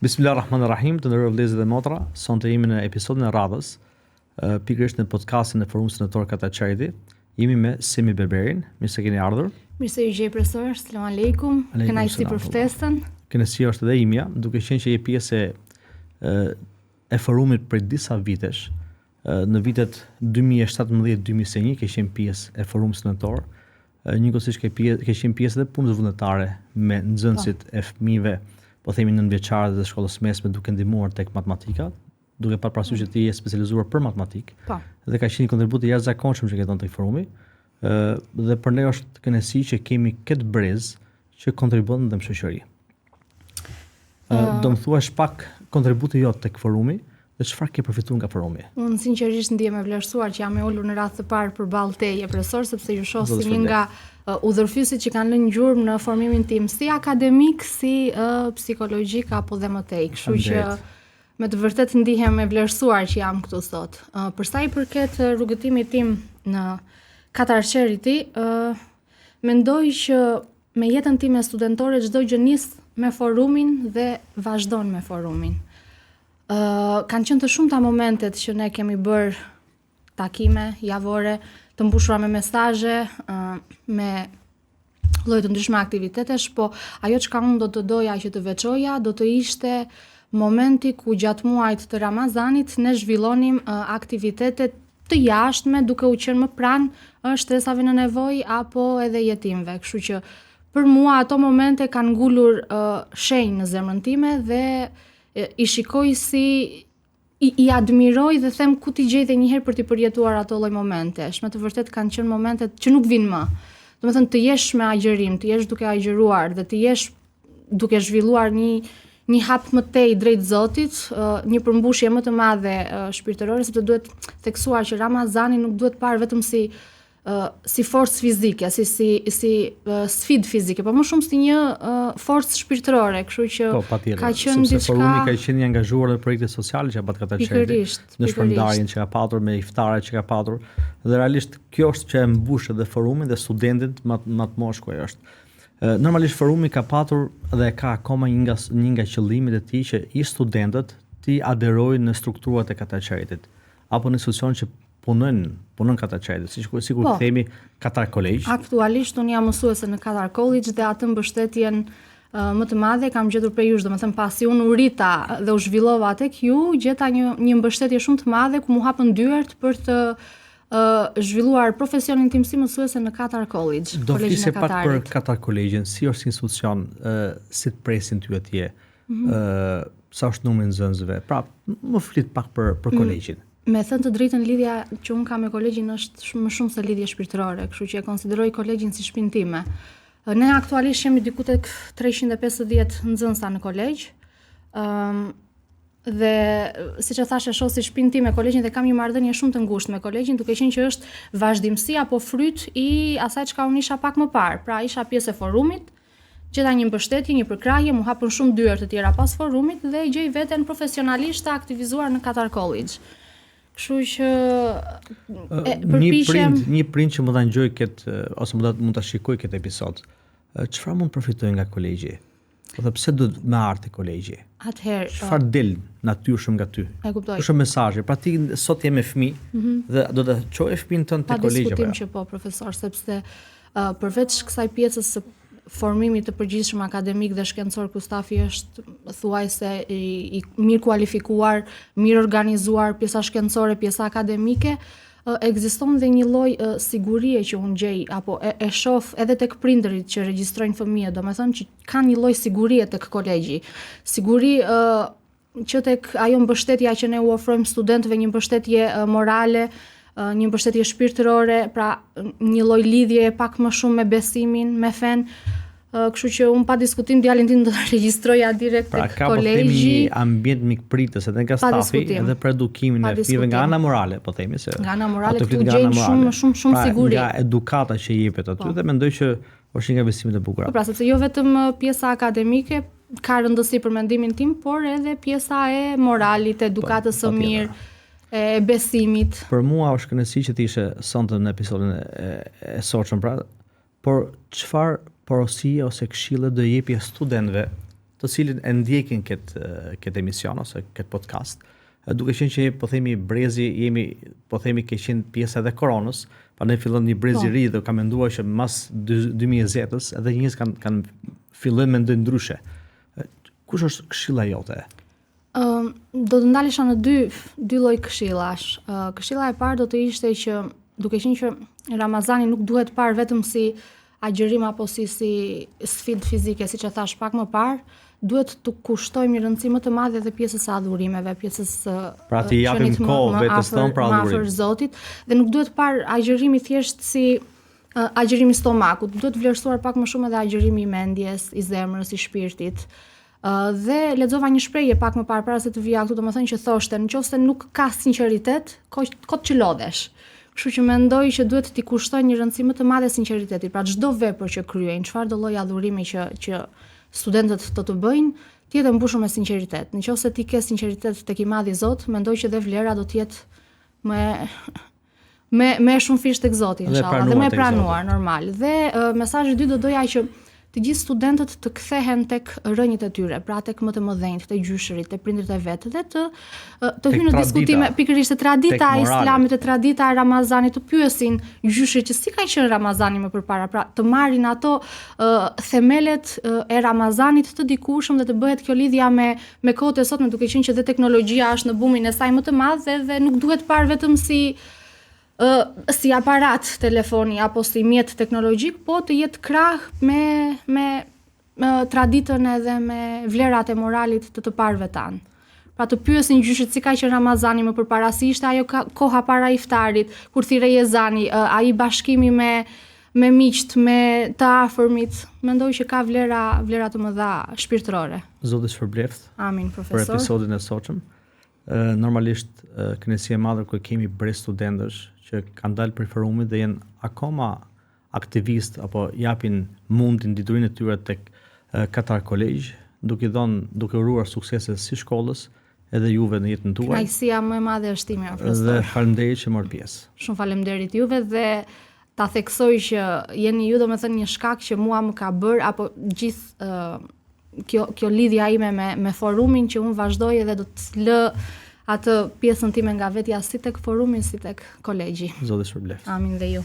Bismillahirrahmanirrahim, të nderuar vëllezër dhe motra, sonte jemi në episodin e radhës, pikërisht në podcastin e Forumit Sëndetor Kata Çajdi. Jemi me Semi Berberin, mirë se keni ardhur. Mirë se ju gjej profesor, selam aleikum. Kënaqësi për ftesën. Kënaqësia është edhe imja, duke qenë që je pjesë e forumit për disa vitesh. Në vitet 2017-2021 ke qenë pjesë e Forumit Sëndetor. Njëkohësisht ke qenë pjesë edhe punës vullnetare me nxënësit e fëmijëve, po themi nënvjeçarë dhe shkollës mesme, duke ndihmuar tek matematika, duke pasur parasysh që ti je specializuar për matematikë. Po. Dhe ka qenë një kontribut i jashtëzakonshëm që ke dhënë tek forumi. Dhe për ne është kënaqësi që kemi këtë brez që kontribon në shoqëri. Do më thuash pak kontributin jot tek forumi dhe çfarë ke përfituar nga forumi? Unë sinqerisht ndihem e vlerësuar që jam e ulur në radhë të parë përballë teje, profesor, sepse ju shoh si një nga udhërfysit që kanë lënë gjurmë në formimin tim, si akademik, si psikologjik apo dhe mëtej. Kështu që me të vërtetë ndihem e vlerësuar që jam këtu sot. Për sa i përket rrugëtimit tim në Qatar Charity, mendoj që me jetën time studentore çdo gjë nis me forumin dhe vazhdon me forumin. Kanë qenë të shumta momentet që ne kemi bërë takime javore të mbushura me mesazhe, me lloje të ndryshme aktivitetesh, po ajo çka unë do të doja që të veçoja do të ishte momenti ku gjatë muajit të Ramazanit ne zhvillonim aktivitete të jashtme duke u qenë më pranë shtresave në nevojë apo edhe jetimëve. Kështu që për mua ato momente kanë ngulur shenjë në zemrën time dhe i shikoj si i admiroj dhe them ku t'i gjej dhe njëherë për t'i përjetuar ato lloj momentesh. Me të vërtetë kanë qenë momentet që nuk vinë më. Domethënë të jesh me agjërim, të jesh duke agjëruar dhe të jesh duke zhvilluar një hap më tej drejt Zotit, një përmbushje më të madhe shpirtërore, sepse duhet theksuar që Ramazani nuk duhet parë vetëm si forcë fizike, si sfidë fizike, por më shumë si një forcë shpirtërore, kështu që ka qenë diçka. Sepse forumi ka qenë i angazhuar në projekte sociale që pat Qatar Charity, në shpërndarjen që ka patur me iftaret që ka patur, dhe realisht kjo është që e mbush edhe forumin dhe studentit më të moshkuj është. Normalisht forumi ka patur dhe ka akoma një nga qëllimet e tij që i studentët ti aderojnë në strukturat e Qatar Charity apo në institucion që punon Qatar Charity, sikur të themi Qatar College. Aktualisht unë jam mësuese në Qatar College dhe atë mbështetjen më të madhe kam gjetur prej jush, domethënë pasi unë u rita dhe u zhvillova tek ju, gjeta një mbështetje shumë të madhe ku mu hapën dyert për të zhvilluar profesionin tim si mësuese në Qatar College. Do flisje pak për Qatar College, si është institucion, si të presin ty atje, sa është numri i nxënësve. Pra, më flit pak për kolegjin. Me thënë të drejtën, lidhja që unë kam me kolegjin është më shumë se lidhje shpirtërore, kështu që e konsideroj kolegjin si shtëpinë time. Ne aktualisht jemi diku tek 350 nxënësa në kolegj. Dhe siç e thash, e shoh si shtëpinë time kolegjin dhe kam një marrëdhënie shumë të ngushtë me kolegjin, duke qenë që është vazhdimsi apo fryt i asaj çka unë isha pak më parë. Pra isha pjesë e forumit, gjeta një mbështetje, një përkrahje, mu hapën shumë dyert të tjera pas forumit dhe gjej veten profesionalisht të aktivizuar në Qatar College. Kështu që përpiqem një prind që mund ta ngjoj ose mund ta shikoj këtë episod. Çfarë mund përfitoj nga kolegji? Po pse do të më ardhi kolegji? Atëherë, çfarë del natyrshëm nga ty? E kuptoj. Është mesazhi. Pra ti sot je me fëmijë dhe do të çojë fëmijën tënd te kolegji apo? Pa diskutim që po, profesor, sepse përveç kësaj pjesës së formimit të përgjithshëm akademik dhe shkencor ku stafi është thuajse i mirë kualifikuar, mirë organizuar, pjesa shkencore, pjesa akademike, ekziston dhe një lloj sigurie që unë gjej apo e shoh edhe tek prindërit që regjistrojnë fëmijët, domethënë që kanë një lloj sigurie tek kolegji. Siguri që tek ajo mbështetja që ne u ofrojmë studentëve, një mbështetje morale, një mbështetje shpirtërore, pra një lloj lidhje pak më shumë me besimin, me fen. Kështu që unë pa diskutim djalin tim do ta regjistroja direkt tek kolegji. Pra ka po themi ambient mikpritës edhe nga stafi edhe për edukimin e fëmijëve nga ana morale, po themi se. Nga ana morale këtu gjejmë shumë siguri. Nga edukata që jepet aty dhe mendoj që është një nga besimet e bukura. Po pra, sepse jo vetëm pjesa akademike ka rëndësi për mendimin tim, por edhe pjesa e moralit, edukatës së mirë, e besimit. Për mua është kënaqësi që të ishe sonte në episodin e sotshëm, pra, por çfarë porosie ose këshille do jepje studentëve të të cilin e ndjekin këtë emision ose këtë podcast, duke qenë që po themi brezi po themi ke qenë pjesë edhe koronës, prandaj fillon një brez i ri dhe ka menduar që mas 2020-s edhe njerëz kanë filluar mendojnë ndryshe. Kush është këshilla jote? Do të ndalesha në dy lloj këshillash. Këshilla e parë do të ishte që duke qenë që Ramazani nuk duhet parë vetëm si agjërim apo si sfidë fizike, siç e thash pak më parë, duhet të kushtojmë një rëndësi më të madhe edhe pjesës së adhurimeve, pjesës pra ti japim kohë vetes tonë për adhurim. Afër Zotit, dhe nuk duhet parë agjërimi thjesht si agjërimi i stomakut, duhet vlerësuar pak më shumë edhe agjërimi i mendjes, i zemrës, i shpirtit. Dhe lexova një shprehje pak më parë para se të vija këtu, domethënë që thoshte, nëse nuk ka sinqeritet, kot që lodhesh. Kështu që mendoj që duhet t'i kushtoj një rëndësi më të madhe sinqeritetit. Pra çdo vepër që kryejnë, çfarëdo lloj adhurimi që studentët të bëjnë, të jetë mbushur me sinqeritet. Nëse ti ke sinqeritet tek i Madhi Zot, mendoj që dhe vlera do të jetë me shumë fish tek Zoti, inshallah, dhe më e pranuar normal. Dhe mesazhi i dytë do doja që të gjithë studentët të kthehen tek rrënjët e tyre, pra tek më të mëdhenjt, tek gjyshërit, tek prindërit e vet, dhe të hyjnë në diskutime pikërisht te tradita e Islamit, te tradita e Ramazanit, të pyesin gjyshërit që si ka qenë Ramazani më përpara, pra të marrin ato themelet e Ramazanit të dikushëm dhe të bëhet kjo lidhja me kohët e sotme, duke qenë që dhe teknologjia është në bumin e saj më të madh dhe nuk duhet parë vetëm si aparat telefoni apo si mjet teknologjik, po të jetë krah me traditën edhe me vlerat e moralit të parëve tanë. Pra të pyesin gjyshit si ka qenë Ramazani më përpara, si ishte ajo koha para iftarit, kur thirrej ezani, ai bashkimi me miqt, me të afërmit, mendoj që ka vlera të mëdha shpirtërore. Zoti shpërbleft. Amin, profesor. Për episodin e sotshëm. Normalisht kënaqësi e madhe kur kemi brez studentësh që kanë dalë për forumit dhe janë akoma aktivist apo japin mundin diturinë e tyre tek Qatar College, duke uruar suksese si shkollës edhe juve në jetën tuaj. Kënaqësia më e madhe është ime, profesor. Dhe faleminderit që morë pjesë. Shumë faleminderit juve dhe ta theksoj që jeni ju domethënë një shkak që mua më ka bërë apo gjithë kjo lidhja ime me forumin që unë vazhdoj edhe do të lë atë pjesën time nga vetja si tek forumi si tek kolegji. Zoti shpërbleft. Amin dhe ju.